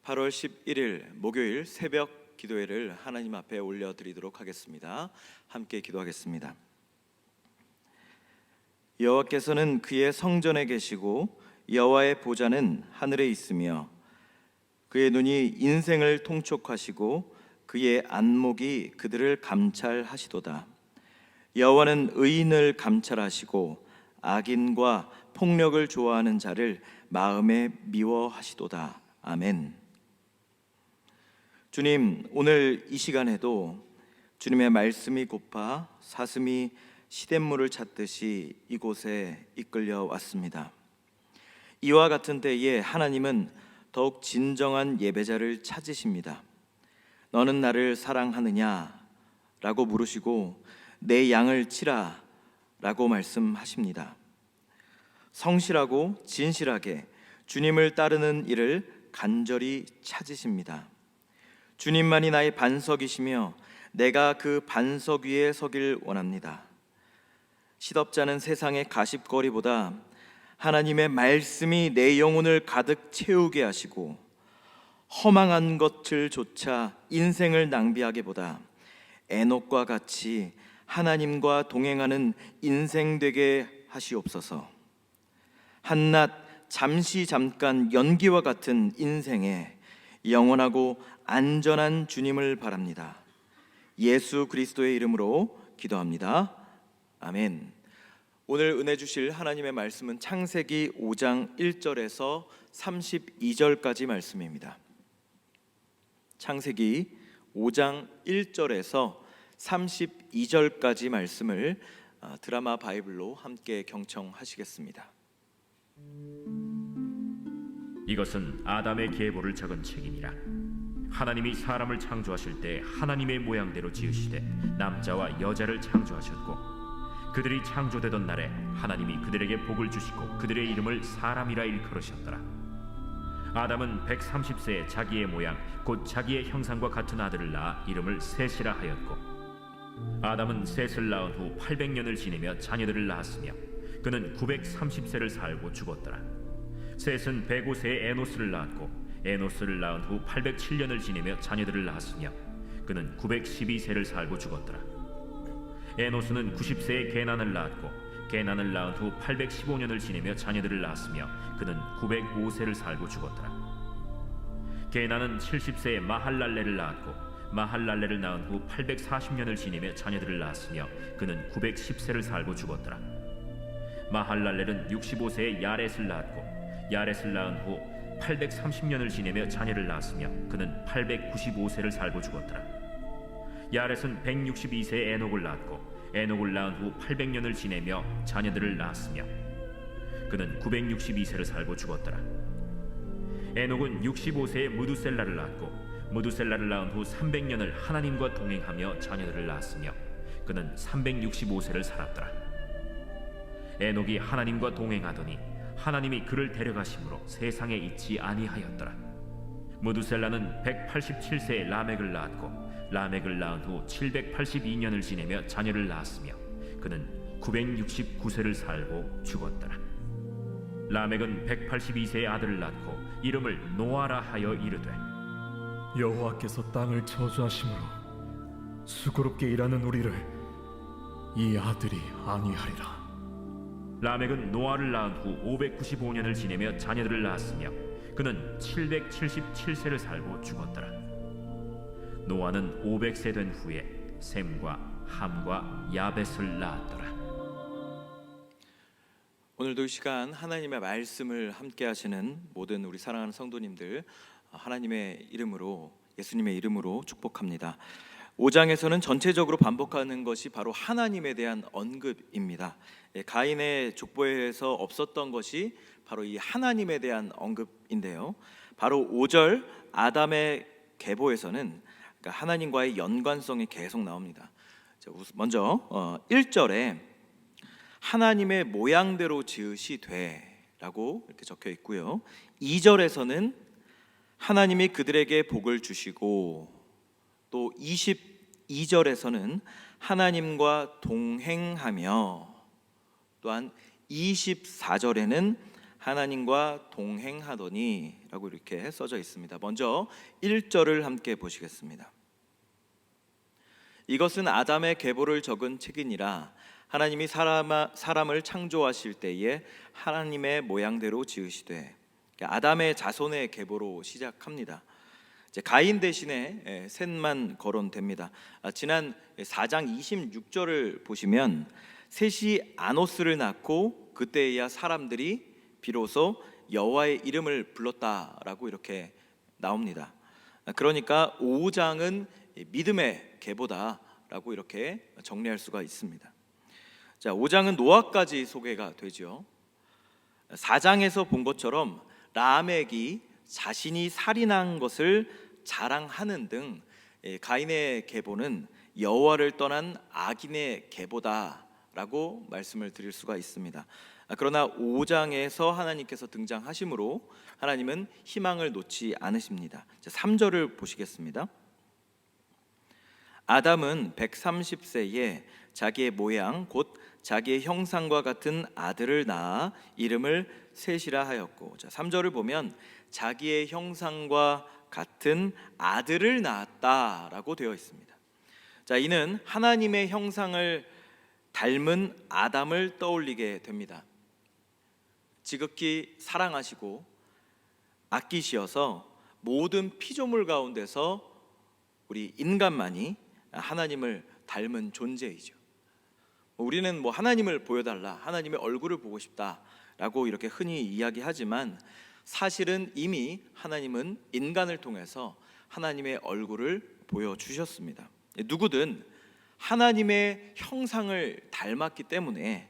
8월 11일 목요일 새벽 기도회를 하나님 앞에 올려드리도록 하겠습니다. 함께 기도하겠습니다. 여호와께서는 그의 성전에 계시고 여호와의 보좌는 하늘에 있으며 그의 눈이 인생을 통촉하시고 그의 안목이 그들을 감찰하시도다. 여호와는 의인을 감찰하시고 악인과 폭력을 좋아하는 자를 마음에 미워하시도다. 아멘. 주님, 오늘 이 시간에도 주님의 말씀이 고파 사슴이 시냇물을 찾듯이 이곳에 이끌려 왔습니다. 이와 같은 때에 하나님은 더욱 진정한 예배자를 찾으십니다. 너는 나를 사랑하느냐? 라고 물으시고 내 양을 치라 라고 말씀하십니다. 성실하고 진실하게 주님을 따르는 이를 간절히 찾으십니다. 주님만이 나의 반석이시며 내가 그 반석 위에 서길 원합니다. 시덥잖은 세상의 가십거리보다 하나님의 말씀이 내 영혼을 가득 채우게 하시고 허망한 것들조차 인생을 낭비하기보다 에녹과 같이 하나님과 동행하는 인생 되게 하시옵소서. 한낱 잠깐 연기와 같은 인생에 영원하고 안전한 주님을 바랍니다. 예수 그리스도의 이름으로 기도합니다. 아멘. 오늘 은혜 주실 하나님의 말씀은 창세기 5장 1절에서 32절까지 말씀입니다. 창세기 5장 1절에서 32절까지 말씀을 드라마 바이블로 함께 경청하시겠습니다. 이것은 아담의 계보를 적은 책이니라. 하나님이 사람을 창조하실 때 하나님의 모양대로 지으시되 남자와 여자를 창조하셨고 그들이 창조되던 날에 하나님이 그들에게 복을 주시고 그들의 이름을 사람이라 일컬으셨더라. 아담은 130세에 자기의 모양 곧 자기의 형상과 같은 아들을 낳아 이름을 셋이라 하였고 아담은 셋을 낳은 후 800년을 지내며 자녀들을 낳았으며 그는 930세를 살고 죽었더라. 셋은 105세에 에노스를 낳았고 에노스를 낳은 후 807년을 지내며 자녀들을 낳았으며 그는 912세를 살고 죽었더라. 에노스는 90세에 게난을 낳았고 게난을 낳은 후 815년을 지내며 자녀들을 낳았으며 그는 905세를 살고 죽었더라. 게난은 70세에 마할랄레를 낳았고 마할랄레를 낳은 후 840년을 지내며 자녀들을 낳았으며 그는 910세를 살고 죽었더라. 마할랄렐은 65세에 야렛을 낳았고 야렛을 낳은 후 830년을 지내며 자녀를 낳았으며 그는 895세를 살고 죽었더라. 야렛은 162세에 에녹을 낳았고 에녹을 낳은 후 800년을 지내며 자녀들을 낳았으며 그는 962세를 살고 죽었더라. 에녹은 65세에 무두셀라를 낳았고 무두셀라를 낳은 후 300년을 하나님과 동행하며 자녀들을 낳았으며 그는 365세를 살았더라. 에녹이 하나님과 동행하더니 하나님이 그를 데려가심으로 세상에 있지 아니하였더라. 무두셀라는 187세에 라멕을 낳았고 라멕을 낳은 후 782년을 지내며 자녀를 낳았으며 그는 969세를 살고 죽었더라. 라멕은 182세에 아들을 낳고 이름을 노아라 하여 이르되 여호와께서 땅을 저주하심으로 수고롭게 일하는 우리를 이 아들이 안위하리라. 라멕은 노아를 낳은 후 595년을 지내며 자녀들을 낳았으며 그는 777세를 살고 죽었더라. 노아는 500세 된 후에 셈과 함과 야벳을 낳았더라. 오늘도 이 시간 하나님의 말씀을 함께 하시는 모든 우리 사랑하는 성도님들 하나님의 이름으로 예수님의 이름으로 축복합니다. 5장에서는 전체적으로 반복하는 것이 바로 하나님에 대한 언급입니다. 가인의 족보에서 없었던 것이 바로 이 하나님에 대한 언급인데요. 바로 5절 아담의 계보에서는 하나님과의 연관성이 계속 나옵니다. 먼저 1절에 하나님의 모양대로 지으시되 라고 이렇게 적혀 있고요. 2절에서는 하나님이 그들에게 복을 주시고 또 22절에서는 하나님과 동행하며 또한 24절에는 하나님과 동행하더니라고 이렇게 써져 있습니다. 먼저 1절을 함께 보시겠습니다. 이것은 아담의 계보를 적은 책이니라. 하나님이 사람을 창조하실 때에 하나님의 모양대로 지으시되. 아담의 자손의 계보로 시작합니다. 이제 가인 대신에 셋만 거론됩니다. 지난 4장 26절을 보시면 셋이 아노스를 낳고 그때야 사람들이 비로소 여호와의 이름을 불렀다라고 이렇게 나옵니다. 그러니까 5장은 믿음의 계보다라고 이렇게 정리할 수가 있습니다. 자, 5장은 노아까지 소개가 되죠. 4장에서 본 것처럼 라멕이 자신이 살인한 것을 자랑하는 등 가인의 계보는 여호와를 떠난 악인의 계보다라고 말씀을 드릴 수가 있습니다. 그러나 5장에서 하나님께서 등장하심으로 하나님은 희망을 놓지 않으십니다. 3절을 보시겠습니다. 아담은 130세에 자기의 모양 곧 자기의 형상과 같은 아들을 낳아 이름을 셋이라 하였고, 3절을 보면 자기의 형상과 같은 아들을 낳았다라고 되어 있습니다. 자, 이는 하나님의 형상을 닮은 아담을 떠올리게 됩니다. 지극히 사랑하시고 아끼시어서 모든 피조물 가운데서 우리 인간만이 하나님을 닮은 존재이죠. 우리는 하나님을 보여달라, 하나님의 얼굴을 보고 싶다라고 이렇게 흔히 이야기하지만 사실은 이미 하나님은 인간을 통해서 하나님의 얼굴을 보여주셨습니다. 누구든 하나님의 형상을 닮았기 때문에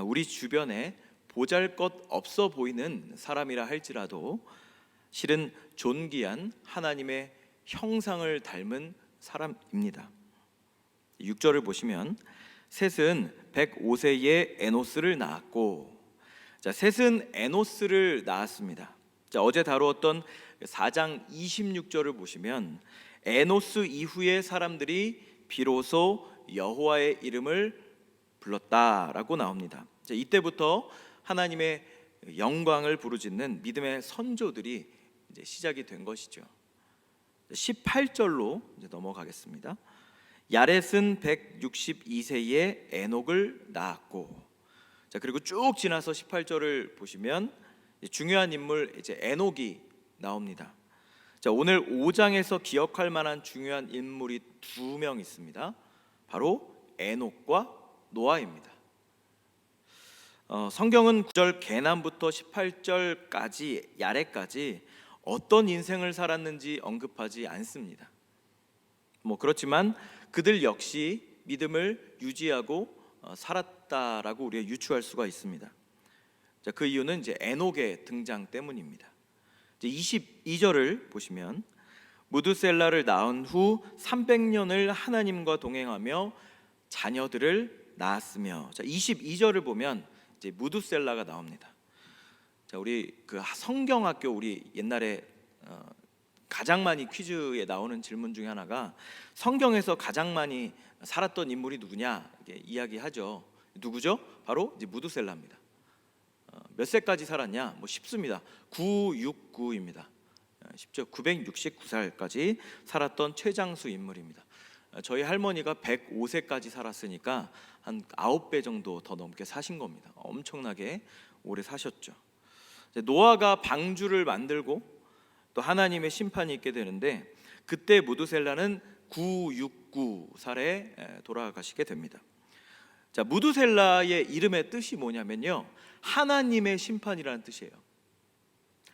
우리 주변에 보잘것없어 보이는 사람이라 할지라도 실은 존귀한 하나님의 형상을 닮은 사람입니다. 6절을 보시면 셋은 105세에 에노스를 낳았고, 자, 셋은 에노스를 낳았습니다. 자, 어제 다루었던 4장 26절을 보시면 에노스 이후에 사람들이 비로소 여호와의 이름을 불렀다라고 나옵니다. 자, 이때부터 하나님의 영광을 부르짖는 믿음의 선조들이 이제 시작이 된 것이죠. 18절로 이제 넘어가겠습니다. 야렛은 162세에 에녹을 낳았고, 자, 그리고 쭉 지나서 18절을 보시면 중요한 인물 이제 에녹이 나옵니다. 자, 오늘 5장에서 기억할 만한 중요한 인물이 2명 있습니다. 바로 에녹과 노아입니다. 성경은 9절 개남부터 18절까지 야렛까지 어떤 인생을 살았는지 언급하지 않습니다. 그렇지만 그들 역시 믿음을 유지하고 살았다라고 우리가 유추할 수가 있습니다. 자, 그 이유는 이제 에녹의 등장 때문입니다. 이제 22절을 보시면 무드셀라를 낳은 후 300년을 하나님과 동행하며 자녀들을 낳았으며, 자, 22절을 보면 이제 무드셀라가 나옵니다. 자, 우리 그 성경학교 우리 옛날에 가장 많이 퀴즈에 나오는 질문 중에 하나가 성경에서 가장 많이 살았던 인물이 누구냐 이렇게 이야기하죠. 누구죠? 바로 이제 무드셀라입니다. 몇 세까지 살았냐? 쉽습니다. 969입니다. 쉽죠. 969살까지 살았던 최장수 인물입니다. 저희 할머니가 105세까지 살았으니까 한 9배 정도 더 넘게 사신 겁니다. 엄청나게 오래 사셨죠. 노아가 방주를 만들고 또 하나님의 심판이 있게 되는데 그때 무드셀라는 969살에 돌아가시게 됩니다. 자, 무드셀라의 이름의 뜻이 뭐냐면요, 하나님의 심판이라는 뜻이에요.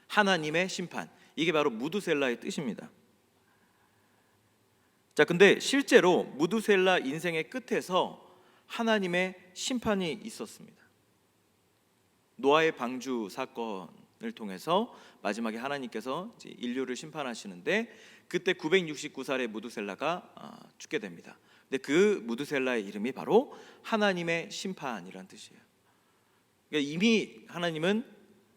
하나님의 심판, 이게 바로 무드셀라의 뜻입니다. 자, 근데 실제로 무드셀라 인생의 끝에서 하나님의 심판이 있었습니다. 노아의 방주 사건을 통해서 마지막에 하나님께서 이제 인류를 심판하시는데 그때 969살의 무드셀라가 죽게 됩니다. 근데 그 무드셀라의 이름이 바로 하나님의 심판이란 뜻이에요. 그러니까 이미 하나님은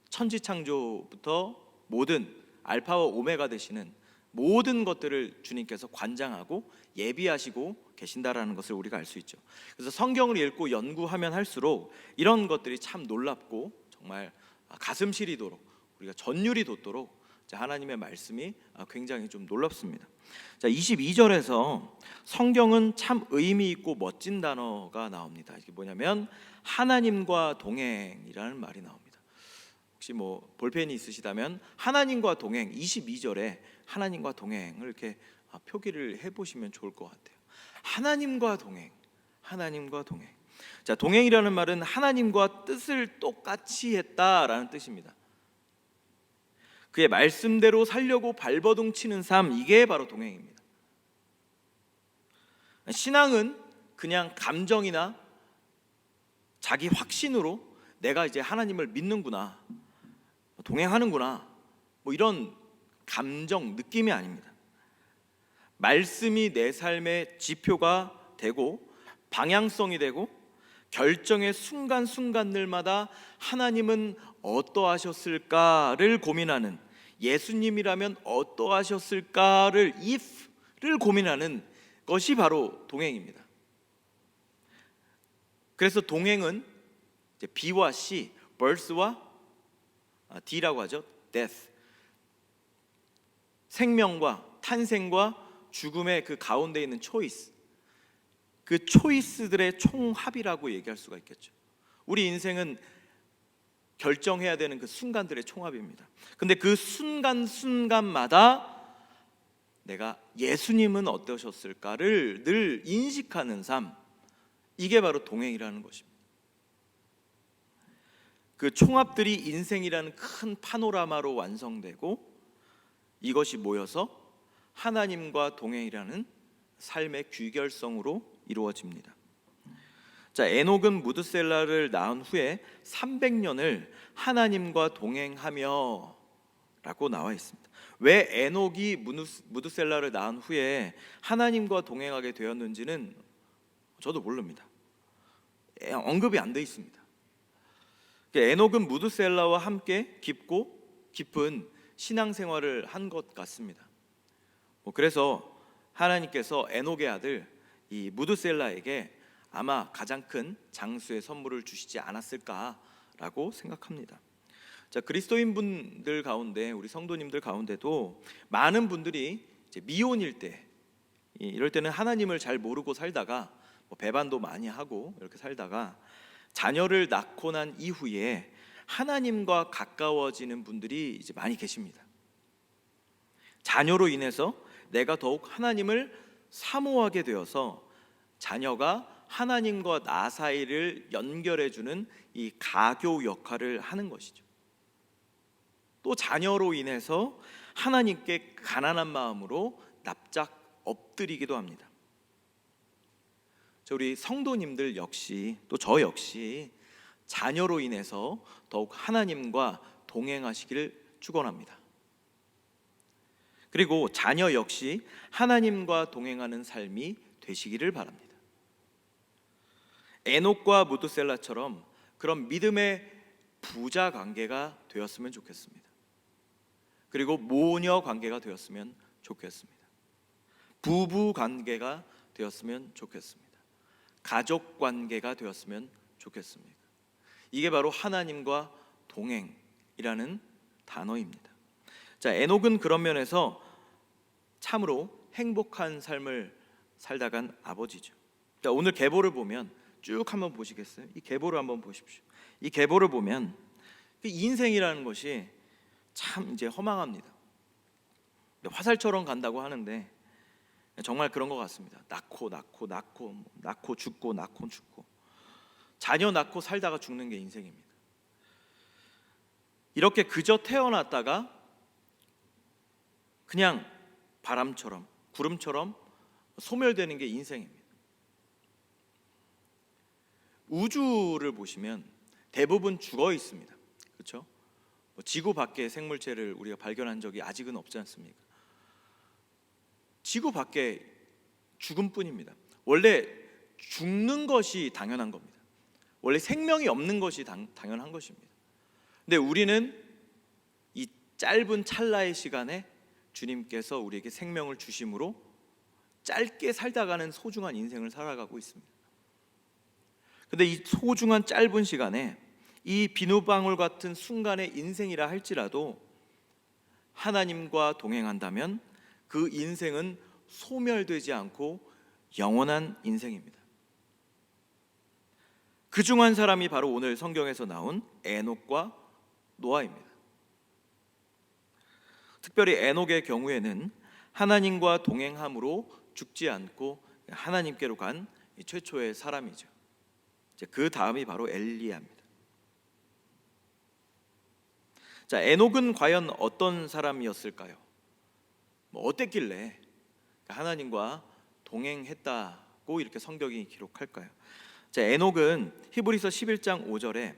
천지창조부터 모든 알파와 오메가 되시는 모든 것들을 주님께서 관장하고 예비하시고 계신다라는 것을 우리가 알 수 있죠. 그래서 성경을 읽고 연구하면 할수록 이런 것들이 참 놀랍고 정말 가슴 시리도록, 우리가 전율이 돋도록 하나님의 말씀이 굉장히 좀 놀랍습니다. 자, 22절에서 성경은 참 의미 있고 멋진 단어가 나옵니다. 이게 뭐냐면 하나님과 동행이라는 말이 나옵니다. 혹시 뭐 볼펜이 있으시다면 하나님과 동행, 22절에 하나님과 동행을 이렇게 표기를 해보시면 좋을 것 같아요. 하나님과 동행, 하나님과 동행. 자, 동행이라는 말은 하나님과 뜻을 똑같이 했다라는 뜻입니다. 그의 말씀대로 살려고 발버둥 치는 삶, 이게 바로 동행입니다. 신앙은 그냥 감정이나 자기 확신으로 내가 이제 하나님을 믿는구나, 동행하는구나, 뭐 이런 감정, 느낌이 아닙니다. 말씀이 내 삶의 지표가 되고 방향성이 되고 결정의 순간순간들마다 하나님은 어떠하셨을까를 고민하는, 예수님이라면 어떠하셨을까를 if를 고민하는 것이 바로 동행입니다. 그래서 동행은 이제 B와 C, birth와 D라고 하죠. death, 생명과 탄생과 죽음의 그 가운데 있는 초이스, 그 초이스들의 총합이라고 얘기할 수가 있겠죠. 우리 인생은 결정해야 되는 그 순간들의 총합입니다. 근데 그 순간순간마다 내가 예수님은 어떠셨을까를 늘 인식하는 삶, 이게 바로 동행이라는 것입니다. 그 총합들이 인생이라는 큰 파노라마로 완성되고 이것이 모여서 하나님과 동행이라는 삶의 귀결성으로 이루어집니다. 자, 에녹은 무드셀라를 낳은 후에 300년을 하나님과 동행하며 라고 나와 있습니다. 왜 에녹이 무드셀라를 낳은 후에 하나님과 동행하게 되었는지는 저도 모릅니다. 언급이 안 돼 있습니다. 에녹은 무드셀라와 함께 깊고 깊은 신앙생활을 한 것 같습니다. 그래서 하나님께서 에녹의 아들 이 무드셀라에게 아마 가장 큰 장수의 선물을 주시지 않았을까라고 생각합니다. 자, 그리스도인 분들 가운데, 우리 성도님들 가운데도 많은 분들이 이제 미혼일 때, 이럴 때는 하나님을 잘 모르고 살다가 배반도 많이 하고 이렇게 살다가 자녀를 낳고 난 이후에 하나님과 가까워지는 분들이 이제 많이 계십니다. 자녀로 인해서 내가 더욱 하나님을 사모하게 되어서 자녀가 하나님과 나 사이를 연결해주는 이 가교 역할을 하는 것이죠. 또 자녀로 인해서 하나님께 가난한 마음으로 납작 엎드리기도 합니다. 우리 성도님들 역시, 또 저 역시 자녀로 인해서 더욱 하나님과 동행하시기를 축원합니다. 그리고 자녀 역시 하나님과 동행하는 삶이 되시기를 바랍니다. 에녹과 무드셀라처럼 그런 믿음의 부자 관계가 되었으면 좋겠습니다. 그리고 모녀 관계가 되었으면 좋겠습니다. 부부 관계가 되었으면 좋겠습니다. 가족 관계가 되었으면 좋겠습니다. 이게 바로 하나님과 동행이라는 단어입니다. 자, 에녹은 그런 면에서 참으로 행복한 삶을 살다간 아버지죠. 자, 오늘 계보를 보면 쭉 한번 보시겠어요? 이 계보를 한번 보십시오. 이 계보를 보면 그 인생이라는 것이 참 이제 허망합니다. 화살처럼 간다고 하는데 정말 그런 것 같습니다. 낳고 죽고 자녀 낳고 살다가 죽는 게 인생입니다. 이렇게 그저 태어났다가 그냥 바람처럼 구름처럼 소멸되는 게 인생입니다. 우주를 보시면 대부분 죽어 있습니다. 그렇죠? 지구 밖의 생물체를 우리가 발견한 적이 아직은 없지 않습니까? 지구 밖에 죽음뿐입니다. 원래 죽는 것이 당연한 겁니다. 원래 생명이 없는 것이 당연한 것입니다. 근데 우리는 이 짧은 찰나의 시간에 주님께서 우리에게 생명을 주심으로 짧게 살다가는 소중한 인생을 살아가고 있습니다. 근데 이 소중한 짧은 시간에 이 비누방울 같은 순간의 인생이라 할지라도 하나님과 동행한다면 그 인생은 소멸되지 않고 영원한 인생입니다. 그 중 한 사람이 바로 오늘 성경에서 나온 에녹과 노아입니다. 특별히 에녹의 경우에는 하나님과 동행함으로 죽지 않고 하나님께로 간 최초의 사람이죠. 그 다음이 바로 엘리야입니다. 자, 에녹은 과연 어떤 사람이었을까요? 어땠길래 하나님과 동행했다고 이렇게 성경이 기록할까요? 자, 에녹은 히브리서 11장 5절에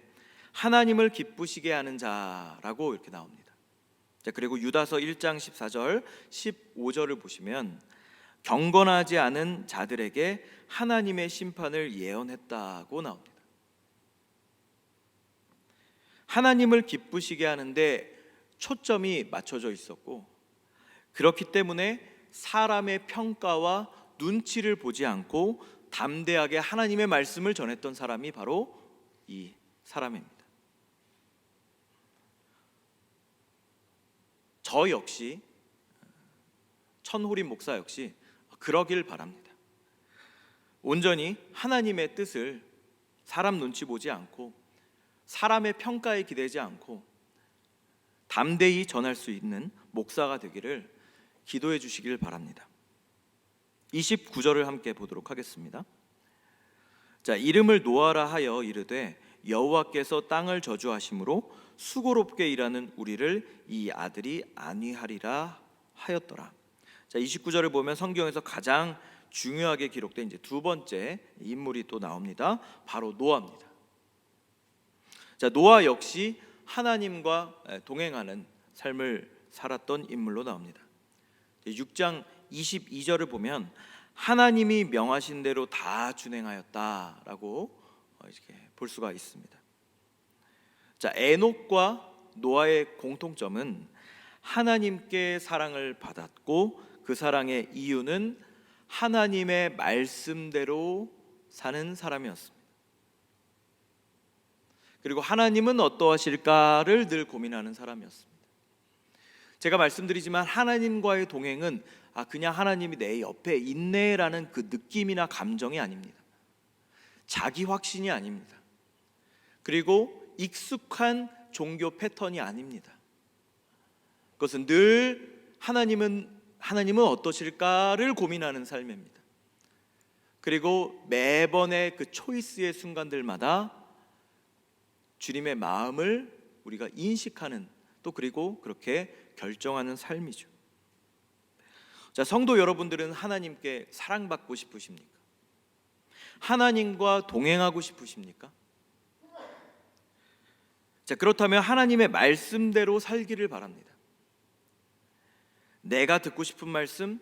하나님을 기쁘시게 하는 자라고 이렇게 나옵니다. 자, 그리고 유다서 1장 14절 15절을 보시면 경건하지 않은 자들에게 하나님의 심판을 예언했다고 나옵니다. 하나님을 기쁘시게 하는데 초점이 맞춰져 있었고, 그렇기 때문에 사람의 평가와 눈치를 보지 않고 담대하게 하나님의 말씀을 전했던 사람이 바로 이 사람입니다. 저 역시, 천호림 목사 역시 그러길 바랍니다. 온전히 하나님의 뜻을 사람 눈치 보지 않고 사람의 평가에 기대지 않고 담대히 전할 수 있는 목사가 되기를 기도해 주시길 바랍니다. 29절을 함께 보도록 하겠습니다. 자, 이름을 노아라 하여 이르되 여호와께서 땅을 저주하심으로 수고롭게 일하는 우리를 이 아들이 안위하리라 하였더라. 자, 29절을 보면 성경에서 가장 중요하게 기록된 이제 두 번째 인물이 또 나옵니다. 바로 노아입니다. 자, 노아 역시 하나님과 동행하는 삶을 살았던 인물로 나옵니다. 6장 22절을 보면 하나님이 명하신 대로 다 준행하였다라고 이렇게 볼 수가 있습니다. 자, 에녹과 노아의 공통점은 하나님께 사랑을 받았고 그 사랑의 이유는 하나님의 말씀대로 사는 사람이었습니다. 그리고 하나님은 어떠하실까를 늘 고민하는 사람이었습니다. 제가 말씀드리지만 하나님과의 동행은 그냥 하나님이 내 옆에 있네라는 그 느낌이나 감정이 아닙니다. 자기 확신이 아닙니다. 그리고 익숙한 종교 패턴이 아닙니다. 그것은 늘 하나님은 어떠실까를 고민하는 삶입니다. 그리고 매번의 그 초이스의 순간들마다 주님의 마음을 우리가 인식하는, 또 그리고 그렇게 결정하는 삶이죠. 자, 성도 여러분들은 하나님께 사랑받고 싶으십니까? 하나님과 동행하고 싶으십니까? 자, 그렇다면 하나님의 말씀대로 살기를 바랍니다. 내가 듣고 싶은 말씀,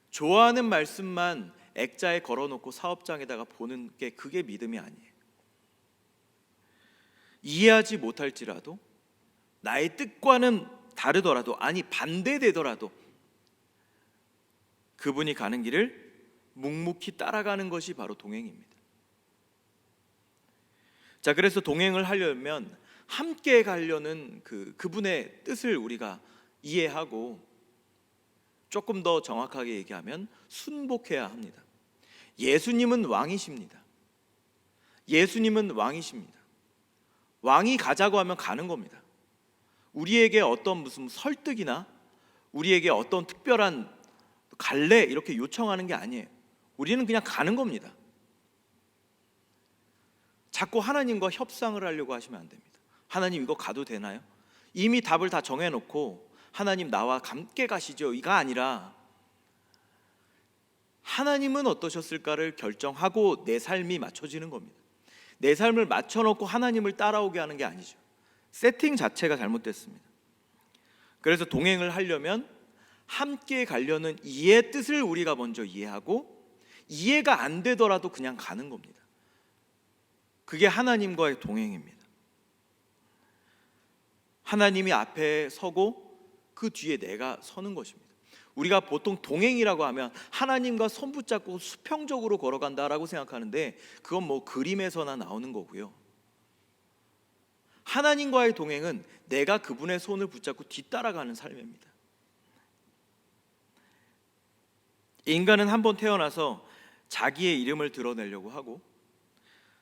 좋아하는 말씀만 액자에 걸어놓고 사업장에다가 보는 게 그게 믿음이 아니에요. 이해하지 못할지라도, 나의 뜻과는 다르더라도, 아니 반대되더라도 그분이 가는 길을 묵묵히 따라가는 것이 바로 동행입니다. 자, 그래서 동행을 하려면 함께 가려는 그분의 뜻을 우리가 이해하고, 조금 더 정확하게 얘기하면 순복해야 합니다. 예수님은 왕이십니다. 예수님은 왕이십니다. 왕이 가자고 하면 가는 겁니다. 우리에게 어떤 무슨 설득이나 우리에게 어떤 특별한 갈래 이렇게 요청하는 게 아니에요. 우리는 그냥 가는 겁니다. 자꾸 하나님과 협상을 하려고 하시면 안 됩니다. 하나님 이거 가도 되나요? 이미 답을 다 정해놓고 하나님 나와 함께 가시죠 이가 아니라, 하나님은 어떠셨을까를 결정하고 내 삶이 맞춰지는 겁니다. 내 삶을 맞춰놓고 하나님을 따라오게 하는 게 아니죠. 세팅 자체가 잘못됐습니다. 그래서 동행을 하려면 함께 가려는 이의 뜻을 우리가 먼저 이해하고, 이해가 안 되더라도 그냥 가는 겁니다. 그게 하나님과의 동행입니다. 하나님이 앞에 서고 그 뒤에 내가 서는 것입니다. 우리가 보통 동행이라고 하면 하나님과 손 붙잡고 수평적으로 걸어간다라고 생각하는데, 그건 뭐 그림에서나 나오는 거고요. 하나님과의 동행은 내가 그분의 손을 붙잡고 뒤따라가는 삶입니다. 인간은 한번 태어나서 자기의 이름을 드러내려고 하고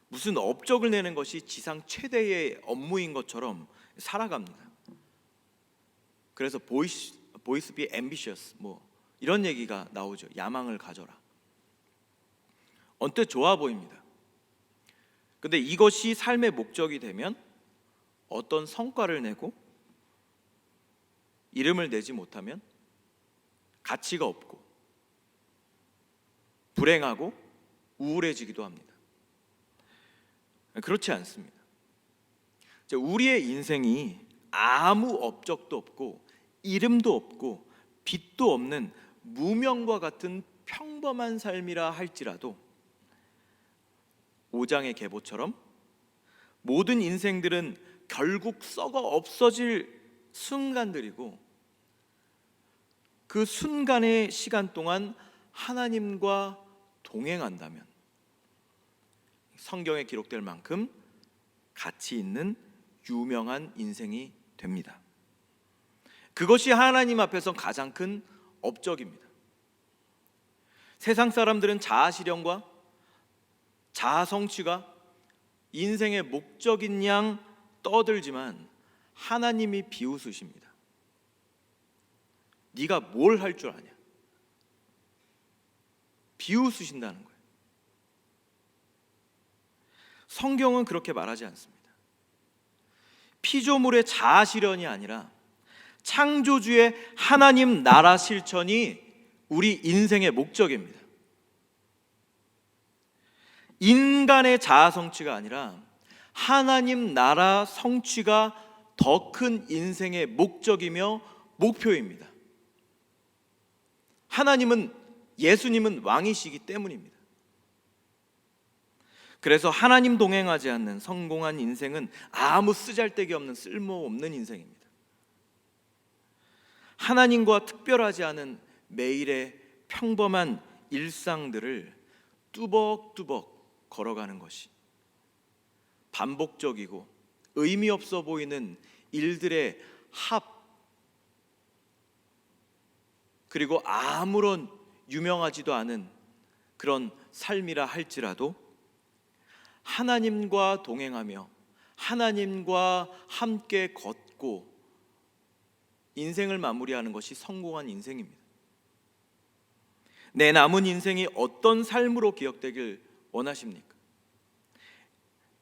무슨 업적을 내는 것이 지상 최대의 업무인 것처럼 살아갑니다. 그래서 boys be ambitious 이런 얘기가 나오죠. 야망을 가져라. 언뜻 좋아 보입니다. 근데 이것이 삶의 목적이 되면 어떤 성과를 내고 이름을 내지 못하면 가치가 없고 불행하고 우울해지기도 합니다. 그렇지 않습니다. 우리의 인생이 아무 업적도 없고 이름도 없고 빛도 없는 무명과 같은 평범한 삶이라 할지라도 5장의 계보처럼 모든 인생들은 결국 썩어 없어질 순간들이고 그 순간의 시간 동안 하나님과 동행한다면 성경에 기록될 만큼 가치 있는 유명한 인생이 됩니다. 그것이 하나님 앞에서 가장 큰 업적입니다. 세상 사람들은 자아실현과 자아성취가 인생의 목적인 양 떠들지만 하나님이 비웃으십니다. 네가 뭘 할 줄 아냐? 비웃으신다는 거예요. 성경은 그렇게 말하지 않습니다. 피조물의 자아실현이 아니라 창조주의 하나님 나라 실천이 우리 인생의 목적입니다. 인간의 자아 성취가 아니라 하나님 나라 성취가 더 큰 인생의 목적이며 목표입니다. 예수님은 왕이시기 때문입니다. 그래서 하나님 동행하지 않는 성공한 인생은 아무 쓰잘데기 없는 쓸모없는 인생입니다. 하나님과 특별하지 않은 매일의 평범한 일상들을 뚜벅뚜벅 걸어가는 것이 반복적이고 의미 없어 보이는 일들의 그리고 아무런 유명하지도 않은 그런 삶이라 할지라도 하나님과 동행하며 하나님과 함께 걷고 인생을 마무리하는 것이 성공한 인생입니다. 내 남은 인생이 어떤 삶으로 기억되길 원하십니까?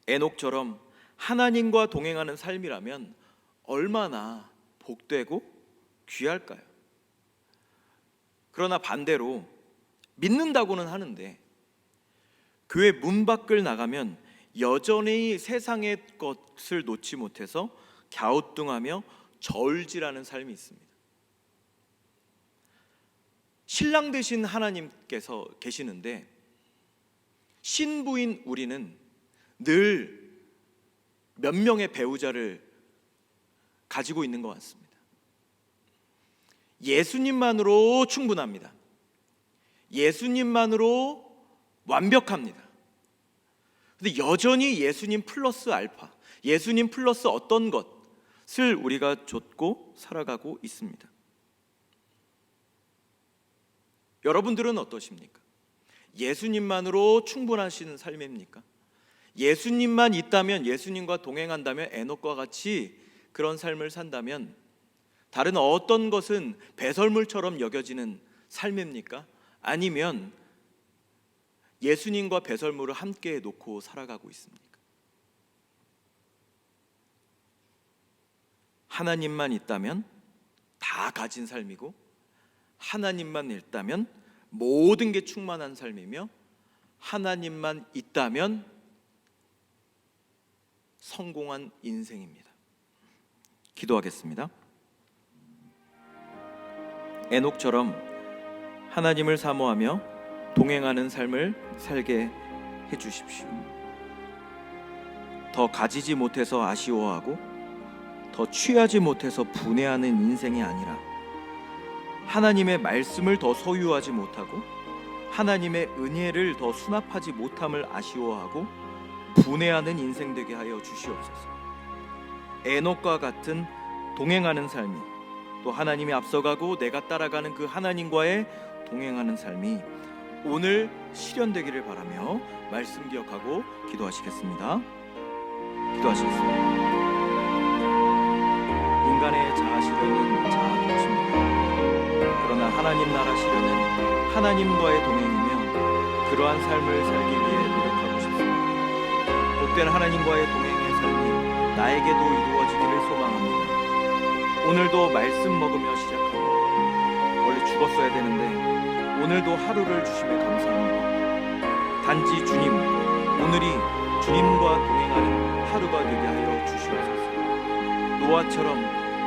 에녹처럼 하나님과 동행하는 삶이라면 얼마나 복되고 귀할까요? 그러나 반대로 믿는다고는 하는데 교회 문 밖을 나가면 여전히 세상의 것을 놓지 못해서 갸우뚱하며 저울질하는 삶이 있습니다. 신랑 되신 하나님께서 계시는데 신부인 우리는 늘 몇 명의 배우자를 가지고 있는 것 같습니다. 예수님만으로 충분합니다. 예수님만으로 완벽합니다. 근데 여전히 예수님 플러스 알파, 예수님 플러스 어떤 것을 우리가 좇고 살아가고 있습니다. 여러분들은 어떠십니까? 예수님만으로 충분하신 삶입니까? 예수님만 있다면, 예수님과 동행한다면, 에녹과 같이 그런 삶을 산다면 다른 어떤 것은 배설물처럼 여겨지는 삶입니까? 아니면 예수님과 배설물을 함께 놓고 살아가고 있습니까? 하나님만 있다면 다 가진 삶이고 하나님만 있다면 모든 게 충만한 삶이며 하나님만 있다면 성공한 인생입니다. 기도하겠습니다. 에녹처럼 하나님을 사모하며 동행하는 삶을 살게 해주십시오. 더 가지지 못해서 아쉬워하고 더 취하지 못해서 분해하는 인생이 아니라 하나님의 말씀을 더 소유하지 못하고 하나님의 은혜를 더 수납하지 못함을 아쉬워하고 분해하는 인생 되게 하여 주시옵소서. 에녹과 같은 동행하는 삶이, 또 하나님이 앞서가고 내가 따라가는 그 하나님과의 동행하는 삶이 오늘 실현되기를 바라며 말씀 기억하고 기도하시겠습니다. 기도하시겠습니다. 인간의 자아 실현은 자아 도취입니다. 그러나 하나님 나라 실현은 하나님과의 동행이며 그러한 삶을 살기 위해 노력하고 싶습니다. 복된 하나님과의 동행의 삶이 나에게도 이루어지기를 소망합니다. 오늘도 말씀 먹으며 시작하고, 원래 죽었어야 되는데 오늘도 하루를 주심에 감사합니다. 단지 주님, 오늘이 주님과 동행하는 하루가 되게 하여 주시옵소서. 노아처럼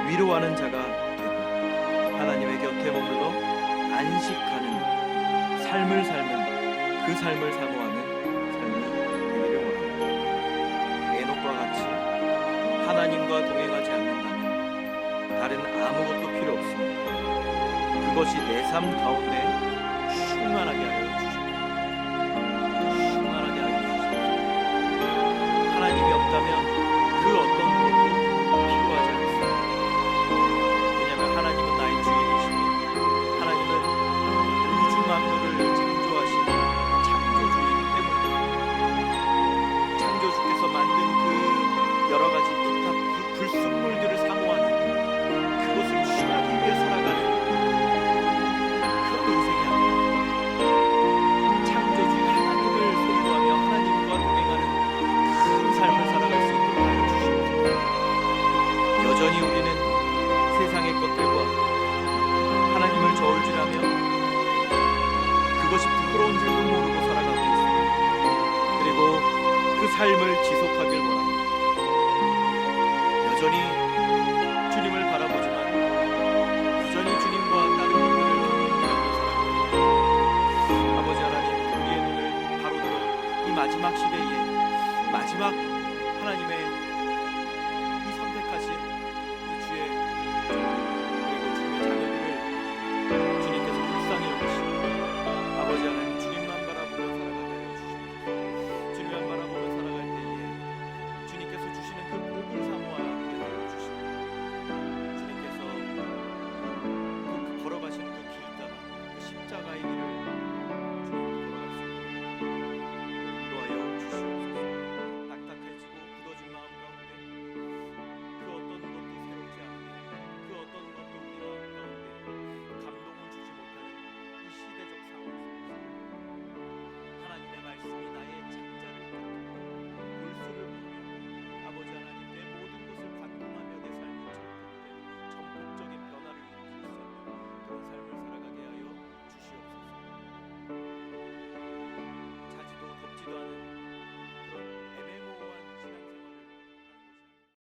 위로하는 자가 되고 하나님의 곁에 머물러 안식하는 삶을 삶은 그 삶을 사모하는 삶이 되기를 원합니다. 에녹과 같이 하나님과 동행하지 않는다면 다른 아무것도 필요 없습니다. 그것이 내 삶 가운데 충만하게 하여 주십니다. 충만하게 하여 주십니다. 하나님이 없다면 그 어떤 것도 필요하지 않습니다. 왜냐하면 하나님은 나의 주인이시니 하나님은 우주 만물을 창조하신 창조주이기 때문에 창조주께서 만든 그 여러 가지 기타 불순물들을 사모하는, 그것을 취하기 위해 살아가는 그런 인생이 아니라 창조주 하나님을 소유하며 하나님과 동행하는 큰 삶을 살아갈 수 있도록 하여 주시옵소서. 여전히 우리는 세상의 것들과 하나님을 저울질하며 그것이 부끄러운 줄도 모르고 살아가고 있습니다. 그리고 그 삶을 지속하길